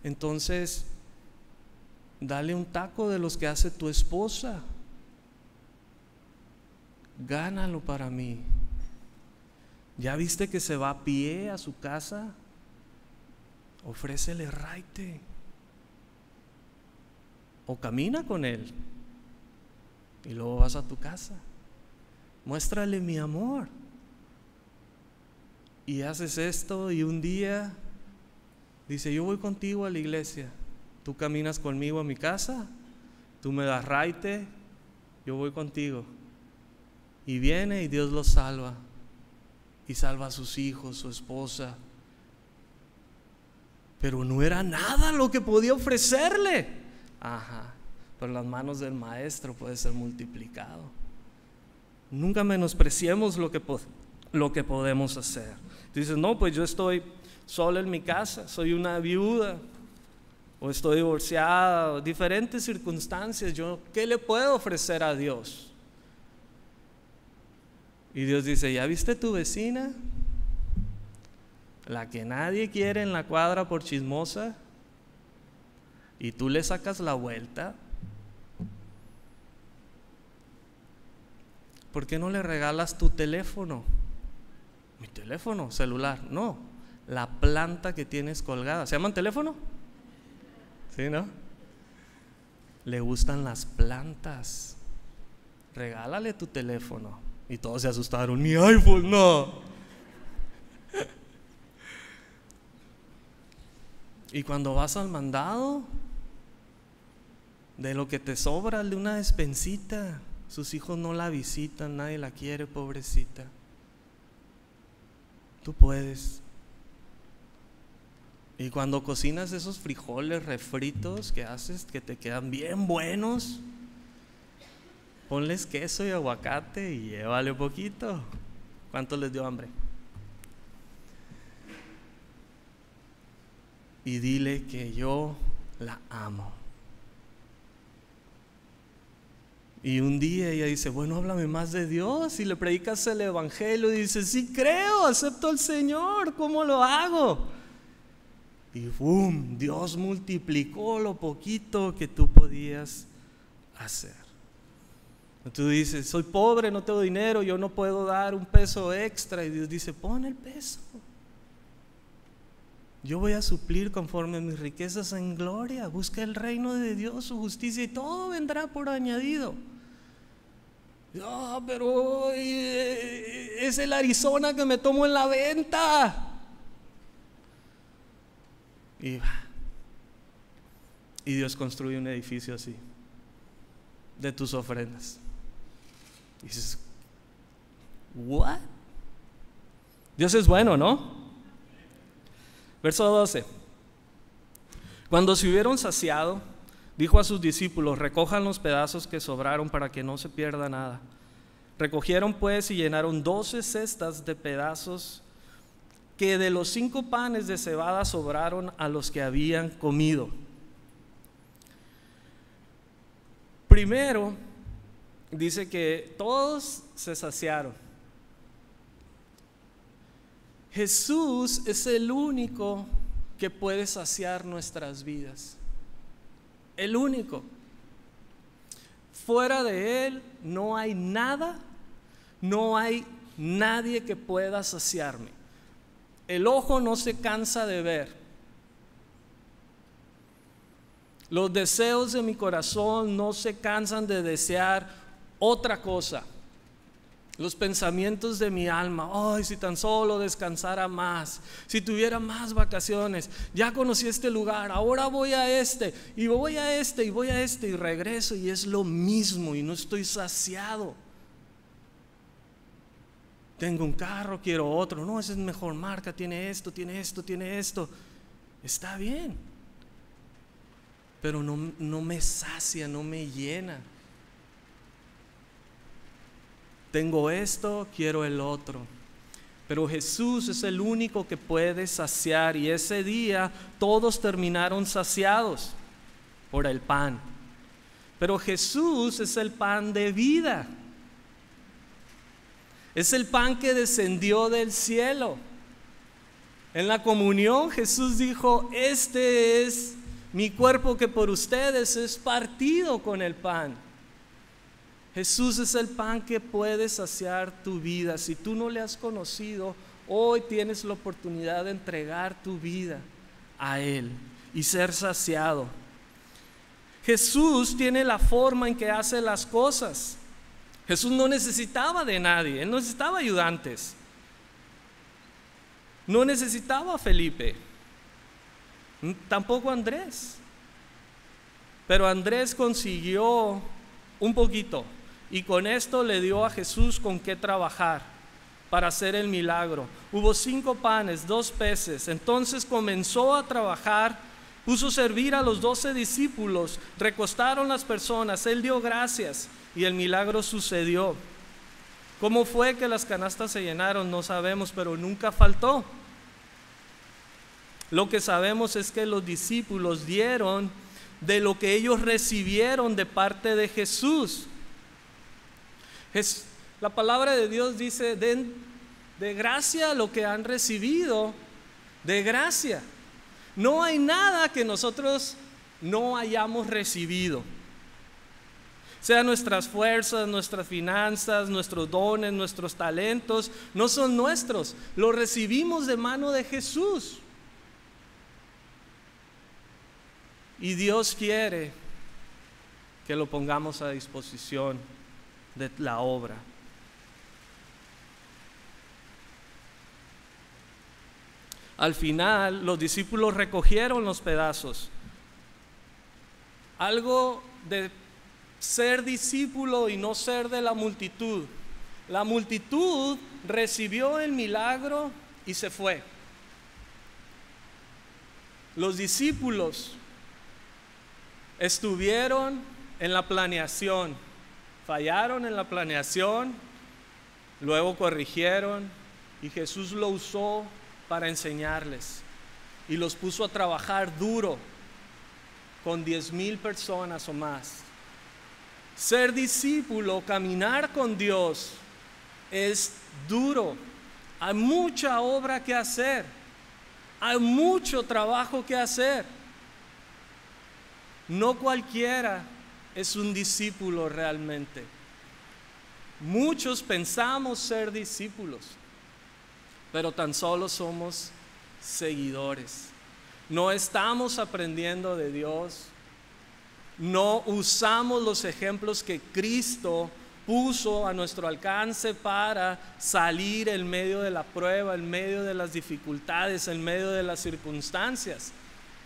Entonces, dale un taco de los que hace tu esposa. Gánalo para mí. ¿Ya viste que se va a pie a su casa? Ofrécele raite. O camina con él y luego vas a tu casa. Muéstrale mi amor. Y haces esto y un día dice, yo voy contigo a la iglesia, tú caminas conmigo a mi casa, tú me das raite, yo voy contigo. Y viene y Dios lo salva. Y salva a sus hijos, su esposa. Pero no era nada lo que podía ofrecerle. Ajá, pero en las manos del maestro puede ser multiplicado. Nunca menospreciemos lo que podemos hacer. Dices, no, pues yo estoy sola en mi casa, soy una viuda, o estoy divorciada, o diferentes circunstancias. ¿Qué le puedo ofrecer a Dios? Y Dios dice, ¿ya viste tu vecina? La que nadie quiere en la cuadra por chismosa, y tú le sacas la vuelta. ¿Por qué no le regalas tu teléfono? Mi teléfono celular, no, la planta que tienes colgada. ¿Se llaman teléfono? ¿Sí, no? Le gustan las plantas. Regálale tu teléfono. Y todos se asustaron, mi iPhone, no. Y cuando vas al mandado, de lo que te sobra de una despensita, sus hijos no la visitan, nadie la quiere, pobrecita. Tú puedes. Y cuando cocinas esos frijoles refritos que haces, que te quedan bien buenos, ponles queso y aguacate y llévale un poquito. ¿Cuánto les dio hambre? Y dile que yo la amo. Y un día ella dice, bueno, háblame más de Dios. Y le predicas el evangelio y dice, sí creo, acepto al Señor, ¿cómo lo hago? Y ¡boom! Dios multiplicó lo poquito que tú podías hacer. Tú dices, soy pobre, no tengo dinero, yo no puedo dar un peso extra. Y Dios dice, pon el peso. Yo voy a suplir conforme a mis riquezas en gloria. Busca el reino de Dios, su justicia, y todo vendrá por añadido. Pero es el Arizona que me tomo en la venta. Y Dios construye un edificio así, de tus ofrendas. Y dices, ¿what? Dios es bueno, ¿no? Verso 12. Cuando se hubieron saciado, dijo a sus discípulos, recojan los pedazos que sobraron para que no se pierda nada. Recogieron pues y llenaron 12 cestas de pedazos que de los 5 panes de cebada sobraron a los que habían comido. Primero, dice que todos se saciaron. Jesús es el único que puede saciar nuestras vidas. El único. Fuera de Él no hay nada, no hay nadie que pueda saciarme. El ojo no se cansa de ver. Los deseos de mi corazón no se cansan de desear otra cosa. Los pensamientos de mi alma, ay, si tan solo descansara más, si tuviera más vacaciones, ya conocí este lugar, ahora voy a este, y voy a este, y voy a este, y regreso, y es lo mismo, y no estoy saciado. Tengo un carro, quiero otro, no, esa es mejor marca, tiene esto, tiene esto, tiene esto. Está bien, pero no me sacia, no me llena. Tengo esto, quiero el otro. Pero Jesús es el único que puede saciar, y ese día todos terminaron saciados por el pan. Pero Jesús es el pan de vida. Es el pan que descendió del cielo. En la comunión Jesús dijo: este es mi cuerpo que por ustedes es partido con el pan. Jesús es el pan que puede saciar tu vida. Si tú no le has conocido, hoy tienes la oportunidad de entregar tu vida a Él y ser saciado. Jesús tiene la forma en que hace las cosas. Jesús no necesitaba de nadie, Él no necesitaba ayudantes, no necesitaba a Felipe, tampoco a Andrés. Pero Andrés consiguió un poquito, y con esto le dio a Jesús con qué trabajar para hacer el milagro. Hubo 5 panes, 2 peces. Entonces comenzó a trabajar, puso a servir a los 12 discípulos, recostaron las personas, Él dio gracias y el milagro sucedió. ¿Cómo fue que las canastas se llenaron? No sabemos, pero nunca faltó. Lo que sabemos es que los discípulos dieron de lo que ellos recibieron de parte de Jesús. La palabra de Dios dice: den de gracia lo que han recibido, de gracia. No hay nada que nosotros no hayamos recibido. Sean nuestras fuerzas, nuestras finanzas, nuestros dones, nuestros talentos, no son nuestros, los recibimos de mano de Jesús. Y Dios quiere que lo pongamos a disposición de la obra. Al final, los discípulos recogieron los pedazos. Algo de ser discípulo y no ser de la multitud. La multitud recibió el milagro y se fue. Los discípulos estuvieron en la planeación, fallaron en la planeación, luego corrigieron y Jesús lo usó para enseñarles y los puso a trabajar duro con 10,000 personas o más. Ser discípulo, caminar con Dios es duro. Hay mucha obra que hacer, hay mucho trabajo que hacer. No cualquiera es un discípulo realmente. Muchos pensamos ser discípulos, pero tan solo somos seguidores. No estamos aprendiendo de Dios. No usamos los ejemplos que Cristo puso a nuestro alcance para salir en medio de la prueba, en medio de las dificultades, en medio de las circunstancias.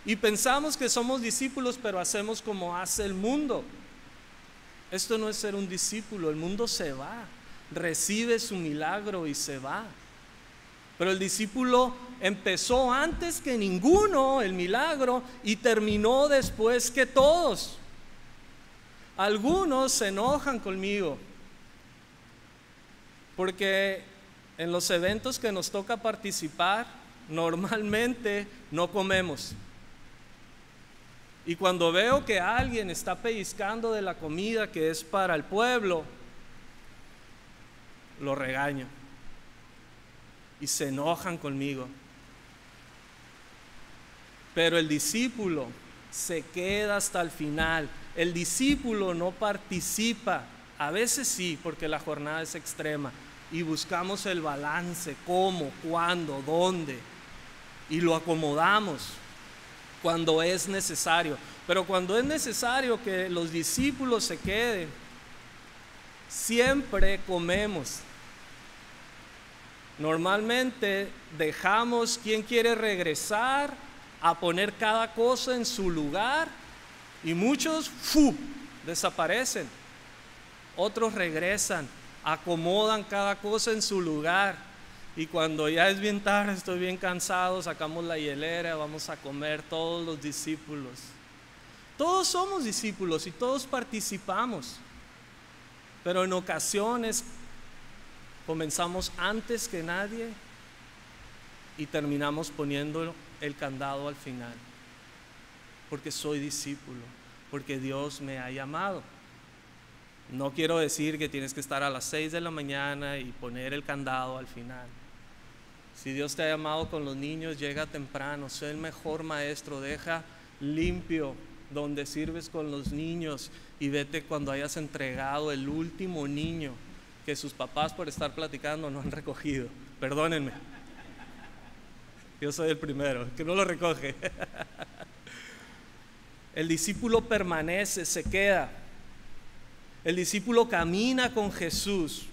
Y pensamos que somos discípulos, pero hacemos como hace el mundo. Esto no es ser un discípulo. El mundo se va, recibe su milagro y se va. Pero el discípulo empezó antes que ninguno el milagro y terminó después que todos. Algunos se enojan conmigo Porque en los eventos que nos toca participar, normalmente no comemos. Y cuando veo que alguien está pellizcando de la comida que es para el pueblo, lo regaño. Y se enojan conmigo. Pero el discípulo se queda hasta el final. El discípulo no participa. A veces sí, porque la jornada es extrema. Y buscamos el balance, cómo, cuándo, dónde. Y lo acomodamos cuando es necesario. Pero cuando es necesario que los discípulos se queden, siempre comemos. Normalmente dejamos quien quiere regresar a poner cada cosa en su lugar y muchos desaparecen. Otros regresan, acomodan cada cosa en su lugar y cuando ya es bien tarde, estoy bien cansado, sacamos la hielera, vamos a comer todos los discípulos. Todos somos discípulos y todos participamos, pero en ocasiones comenzamos antes que nadie y terminamos poniendo el candado al final, porque soy discípulo, porque Dios me ha llamado. No quiero decir que tienes que estar a las 6 de la mañana y poner el candado al final. Si Dios te ha llamado con los niños, llega temprano, sé el mejor maestro, deja limpio donde sirves con los niños y vete cuando hayas entregado el último niño que sus papás por estar platicando no han recogido. Perdónenme, yo soy el primero que no lo recoge. El discípulo permanece, se queda. El discípulo camina con Jesús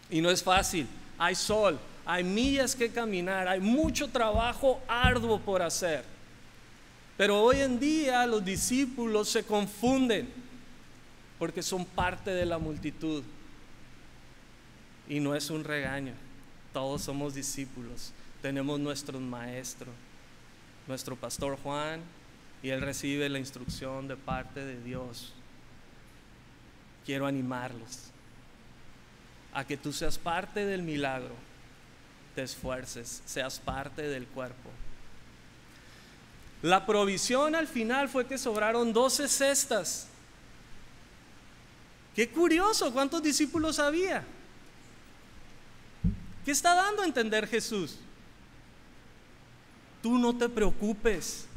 y no es fácil. Hay sol, hay millas que caminar, hay mucho trabajo arduo por hacer. Pero hoy en día los discípulos se confunden porque son parte de la multitud. Y no es un regaño, todos somos discípulos, tenemos nuestros maestros, nuestro pastor Juan, y él recibe la instrucción de parte de Dios. Quiero animarlos a que tú seas parte del milagro, te esfuerces, seas parte del cuerpo. La provisión al final fue que sobraron 12 cestas. Qué curioso, ¿cuántos discípulos había? ¿Qué está dando a entender Jesús? Tú no te preocupes,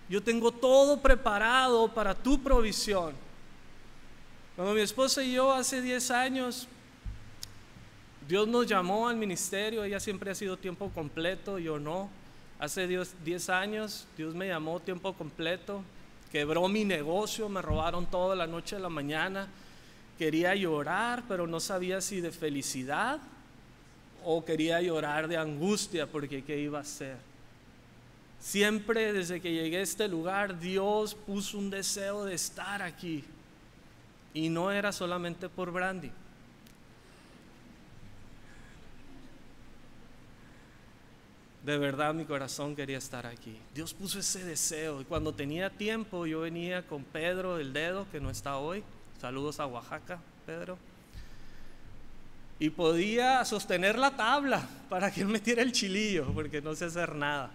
yo tengo todo preparado para tu provisión. Cuando mi esposa y yo hace 10 años, Dios nos llamó al ministerio, ella siempre ha sido tiempo completo, yo no. Hace 10 años Dios me llamó tiempo completo, quebró mi negocio, me robaron toda la noche a la mañana, quería llorar, pero no sabía si de felicidad o quería llorar de angustia porque qué iba a hacer. Siempre desde que llegué a este lugar Dios puso un deseo de estar aquí y no era solamente por Brandy. De verdad mi corazón quería estar aquí. Dios puso ese deseo y cuando tenía tiempo yo venía con Pedro el Dedo, que no está hoy. Saludos a Oaxaca, Pedro. Y podía sostener la tabla para que él metiera el chilillo, porque no sé hacer nada.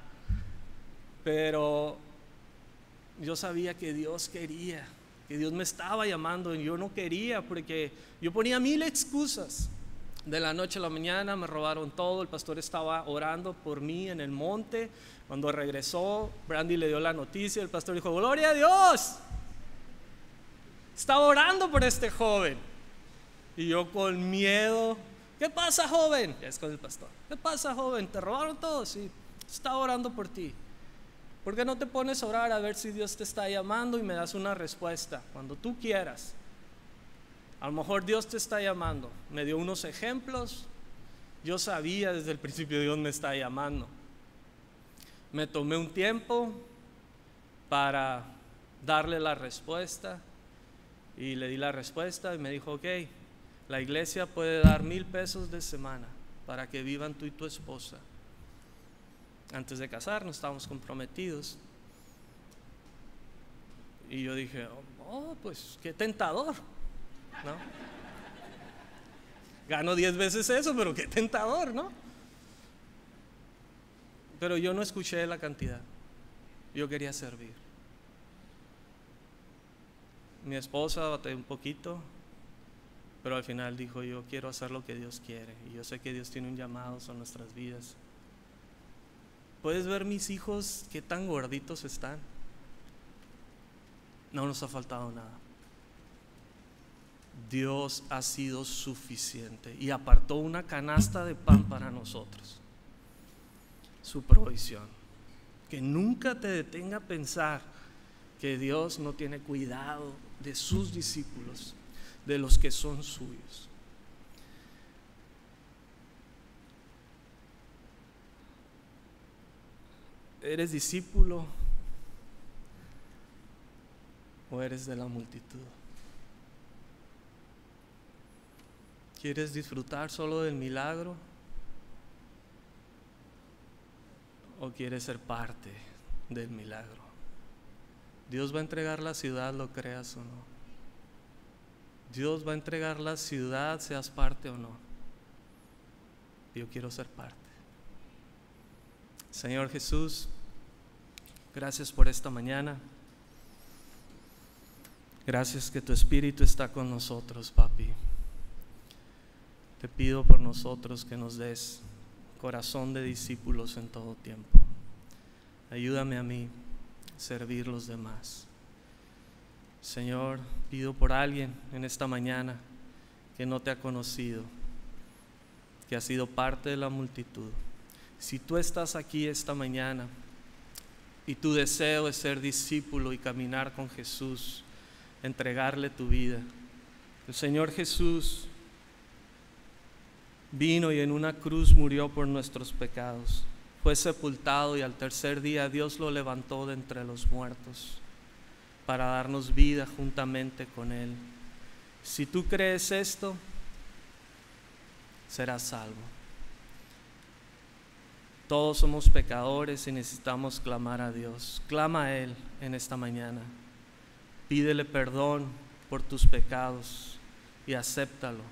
Pero yo sabía que Dios quería, que Dios me estaba llamando y yo no quería porque yo ponía 1000 excusas. De la noche a la mañana me robaron todo, el pastor estaba orando por mí en el monte. Cuando regresó, Brandy le dio la noticia, el pastor dijo: ¡Gloria a Dios! Estaba orando por este joven. Y yo con miedo: ¿qué pasa, joven? Es con el pastor. ¿Qué pasa, joven? ¿Te robaron todo? Sí, estaba orando por ti. ¿Por qué no te pones a orar a ver si Dios te está llamando y me das una respuesta cuando tú quieras? A lo mejor Dios te está llamando. Me dio unos ejemplos. Yo sabía desde el principio Dios me está llamando. Me tomé un tiempo para darle la respuesta y le di la respuesta y me dijo: ok, la iglesia puede dar 1000 pesos de semana para que vivan tú y tu esposa. Antes de casarnos estábamos comprometidos y yo dije: oh, pues qué tentador, ¿no? Gano 10 veces eso, pero qué tentador, ¿no? Pero yo no escuché la cantidad. Yo quería servir. Mi esposa batalló un poquito, pero al final dijo, yo quiero hacer lo que Dios quiere. Y yo sé que Dios tiene un llamado sobre nuestras vidas. ¿Puedes ver mis hijos qué tan gorditos están? No nos ha faltado nada. Dios ha sido suficiente y apartó una canasta de pan para nosotros. Su provisión. Que nunca te detenga a pensar que Dios no tiene cuidado de sus discípulos, de los que son suyos. ¿Eres discípulo o eres de la multitud? ¿Quieres disfrutar solo del milagro o quieres ser parte del milagro? Dios va a entregar la ciudad, lo creas o no. Dios va a entregar la ciudad, seas parte o no. Yo quiero ser parte. Señor Jesús, gracias por esta mañana. Gracias que tu Espíritu está con nosotros, papi. Te pido por nosotros que nos des corazón de discípulos en todo tiempo. Ayúdame a mí a servir los demás. Señor, pido por alguien en esta mañana que no te ha conocido, que ha sido parte de la multitud. Si tú estás aquí esta mañana y tu deseo es ser discípulo y caminar con Jesús, entregarle tu vida, el Señor Jesús vino y en una cruz murió por nuestros pecados, fue sepultado y al tercer día Dios lo levantó de entre los muertos para darnos vida juntamente con Él. Si tú crees esto, serás salvo. Todos somos pecadores y necesitamos clamar a Dios. Clama a Él en esta mañana. Pídele perdón por tus pecados y acéptalo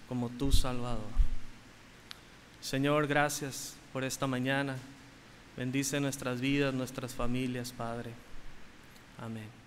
como tu Salvador. Señor, gracias por esta mañana. Bendice nuestras vidas, nuestras familias, Padre. Amén.